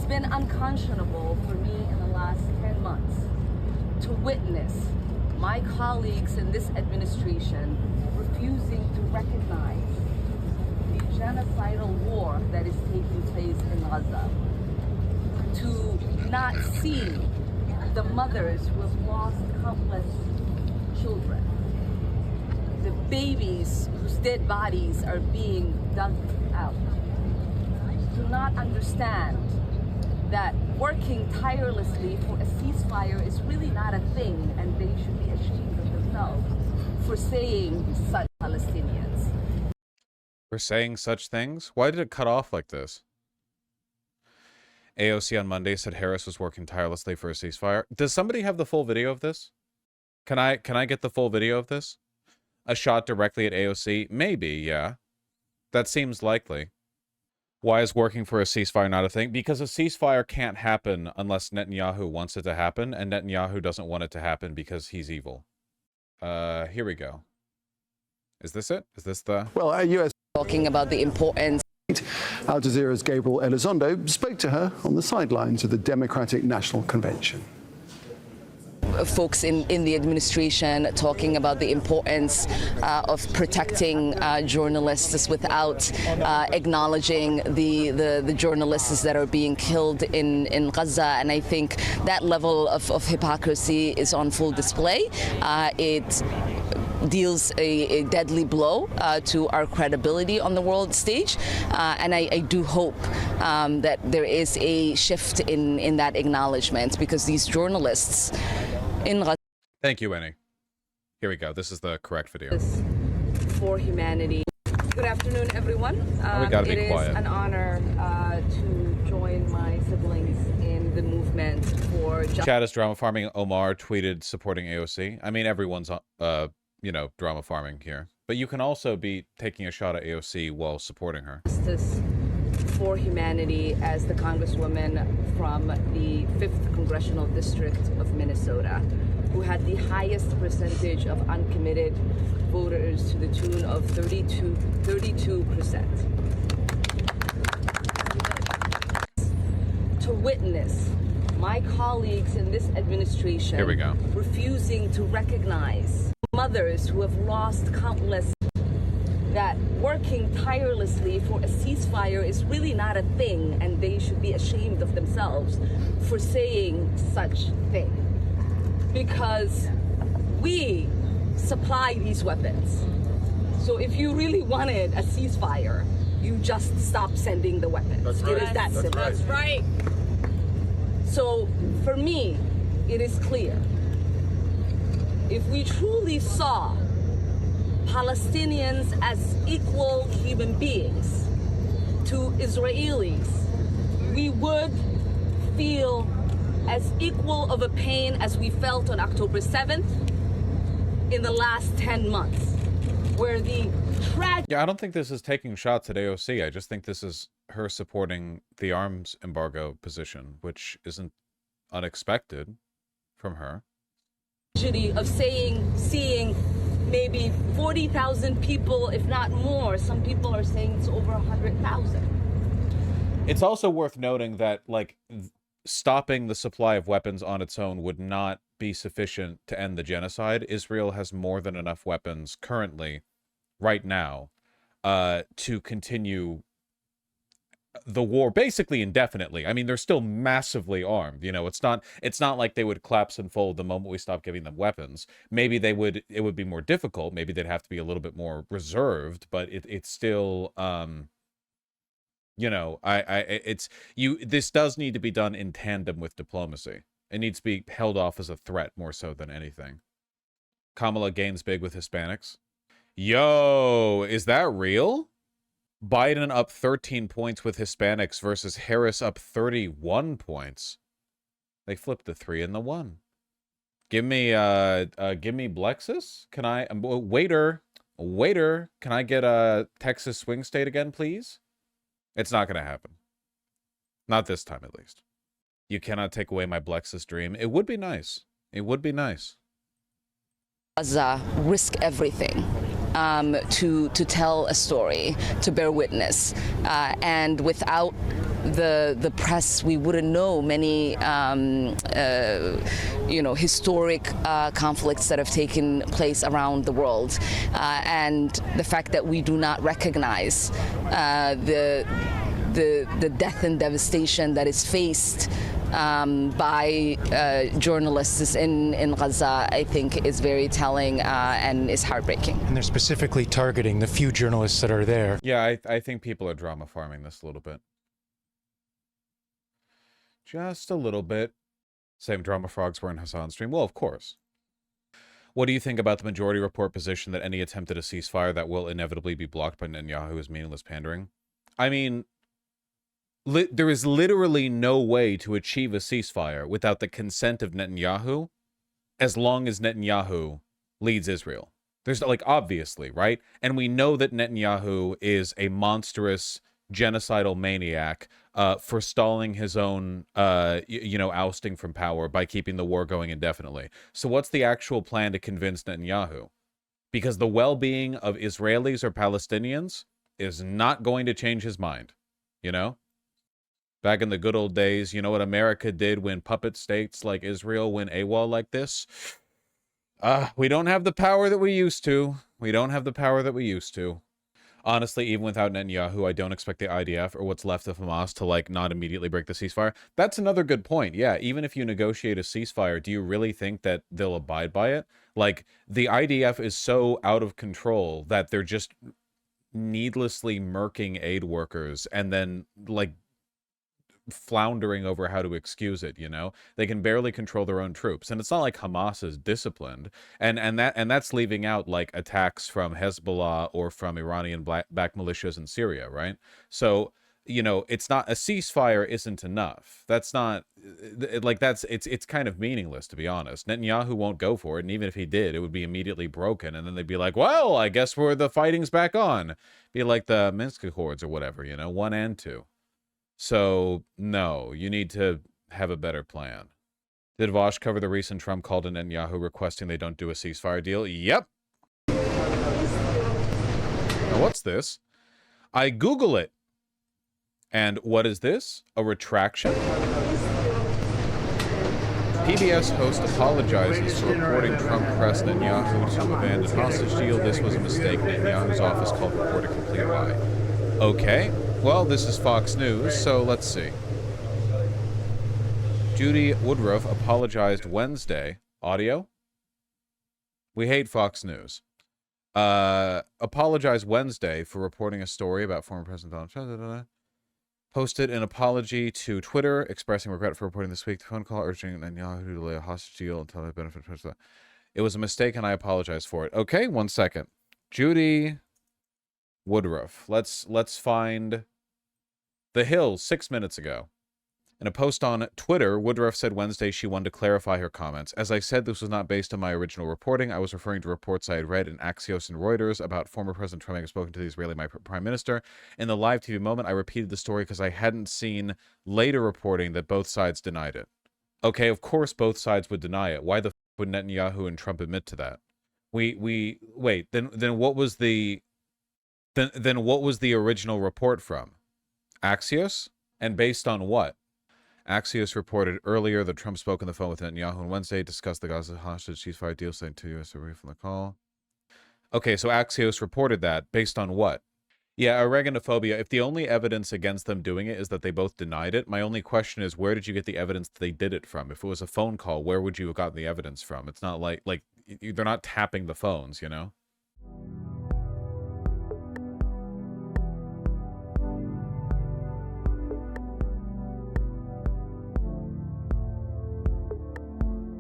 been unconscionable for me in the last 10 months to witness my colleagues in this administration refusing to recognize the genocidal war that is taking place in Gaza, to not see the mothers who have lost countless children, the babies whose dead bodies are being dug out, to not understand that working tirelessly for a ceasefire is really not a thing, and they should be ashamed of themselves for saying such. Palestinians. For saying such things? Why did it cut off like this? AOC on Monday said Harris was working tirelessly for a ceasefire. Does somebody have the full video of this? Can I get the full video of this? A shot directly at AOC? Maybe, yeah. That seems likely. Why is working for a ceasefire not a thing? Because a ceasefire can't happen unless Netanyahu wants it to happen, and Netanyahu doesn't want it to happen because he's evil. Here we go. Is this it? Is this the... Well, U.S. Talking about the importance. Al Jazeera's Gabriel Elizondo spoke to her on the sidelines of the Democratic National Convention. Folks in the administration talking about the importance of protecting journalists without acknowledging the journalists that are being killed in Gaza. And I think that level of hypocrisy is on full display. It deals a deadly blow to our credibility on the world stage. And I do hope that there is a shift in that acknowledgement, because these journalists in Gaza. Thank you, Winnie. Here we go. This is the correct video. For humanity. Good afternoon, everyone. We gotta be quiet. It is an honor to join my siblings in the movement for justice. Chad is drama farming. Omar tweeted supporting AOC. I mean, everyone's, you know, drama farming here. But you can also be taking a shot at AOC while supporting her. Justice for humanity as the Congresswoman from the 5th Congressional District of Minnesota, who had the highest percentage of uncommitted voters to the tune of 32%. To witness my colleagues in this administration Here we go. refusing to recognize mothers who have lost countless, that working tirelessly for a ceasefire is really not a thing, and they should be ashamed of themselves for saying such thing. Because we supply these weapons. So if you really wanted a ceasefire, you just stop sending the weapons. That's right. It is that simple. That's right. So for me, it is clear. If we truly saw Palestinians as equal human beings to Israelis, we would feel as equal of a pain as we felt on October 7th in the last 10 months, where the tragedy... Yeah, I don't think this is taking shots at AOC. I just think this is her supporting the arms embargo position, which isn't unexpected from her. Of seeing maybe 40,000 people, if not more. Some people are saying it's over 100,000. It's also worth noting that, like, stopping the supply of weapons on its own would not be sufficient to end the genocide. Israel has more than enough weapons currently, right now, to continue the war basically indefinitely. I mean, they're still massively armed. You know, it's not like they would collapse and fold the moment we stop giving them weapons. Maybe it would be more difficult. Maybe they'd have to be a little bit more reserved, but it's still, you know, this does need to be done in tandem with diplomacy. It needs to be held off as a threat more so than anything. Kamala gains big with Hispanics. Yo, is that real? Biden up 13 points with Hispanics versus Harris up 31 points. They flipped the 3 and the 1. Give me Blexus. Can I, waiter, can I get a Texas swing state again, please? It's not going to happen. Not this time, at least. You cannot take away my Blexus dream. It would be nice. It would be nice. Gaza risk everything to tell a story, to bear witness, and without the press, we wouldn't know many historic conflicts that have taken place around the world, and the fact that we do not recognize the death and devastation that is faced by journalists in Gaza, I think is very telling and is heartbreaking. And they're specifically targeting the few journalists that are there. Yeah, I think people are drama farming this a little bit. Just a little bit. Same drama frogs were in Hassan's stream. Well, of course. What do you think about the majority report position that any attempt at a ceasefire that will inevitably be blocked by Netanyahu is meaningless pandering? I mean, there is literally no way to achieve a ceasefire without the consent of Netanyahu, as long as Netanyahu leads Israel. There's, like, obviously, right? And we know that Netanyahu is a monstrous genocidal maniac, forestalling his own, ousting from power by keeping the war going indefinitely. So what's the actual plan to convince Netanyahu? Because the well-being of Israelis or Palestinians is not going to change his mind, you know? Back in the good old days, you know what America did when puppet states like Israel went AWOL like this? We don't have the power that we used to. We don't have the power that we used to. Honestly, even without Netanyahu, I don't expect the IDF or what's left of Hamas to, like, not immediately break the ceasefire. That's another good point. Yeah, even if you negotiate a ceasefire, do you really think that they'll abide by it? Like, the IDF is so out of control that they're just needlessly murking aid workers and then, like, floundering over how to excuse it, you know? They can barely control their own troops, and it's not like Hamas is disciplined, and that's leaving out, like, attacks from Hezbollah or from Iranian-backed militias in Syria, right? So, you know, it's not, a ceasefire isn't enough. That's not, like, it's kind of meaningless, to be honest. Netanyahu won't go for it, and even if he did, it would be immediately broken, and then they'd be like, well, I guess the fighting's back on. Be like the Minsk Accords or whatever, you know, 1 and 2. So, no, you need to have a better plan. Did Vosh cover the recent Trump call to Netanyahu requesting they don't do a ceasefire deal? Yep. Now, what's this? I Google it. And what is this? A retraction? PBS host apologizes for reporting Trump pressed Netanyahu to abandon hostage deal. This was a mistake. Netanyahu's office called report a complete lie. Okay. Well, this is Fox News, so let's see. Judy Woodruff apologized Wednesday. Audio? We hate Fox News. Apologized Wednesday for reporting a story about former President Donald Trump. Posted an apology to Twitter, expressing regret for reporting this week. The phone call urging Netanyahu to delay a hostage deal until they benefit from it. It was a mistake, and I apologize for it. Okay, 1 second. Judy Woodruff. Let's find The Hill 6 minutes ago. In a post on Twitter, Woodruff said Wednesday she wanted to clarify her comments. As I said, this was not based on my original reporting. I was referring to reports I had read in Axios and Reuters about former President Trump having spoken to the Israeli prime minister. In the live TV moment, I repeated the story because I hadn't seen later reporting that both sides denied it. Okay, of course both sides would deny it. Why the f would Netanyahu and Trump admit to that? Wait, then what was the Then what was the original report from? Axios? And based on what? Axios reported earlier that Trump spoke on the phone with Netanyahu on Wednesday, discussed the Gaza hostage ceasefire deal, saying to U.S. away from the call. Okay, so Axios reported that. Based on what? Yeah, oreganophobia. If the only evidence against them doing it is that they both denied it, my only question is, where did you get the evidence that they did it from? If it was a phone call, where would you have gotten the evidence from? It's not like they're not tapping the phones, you know?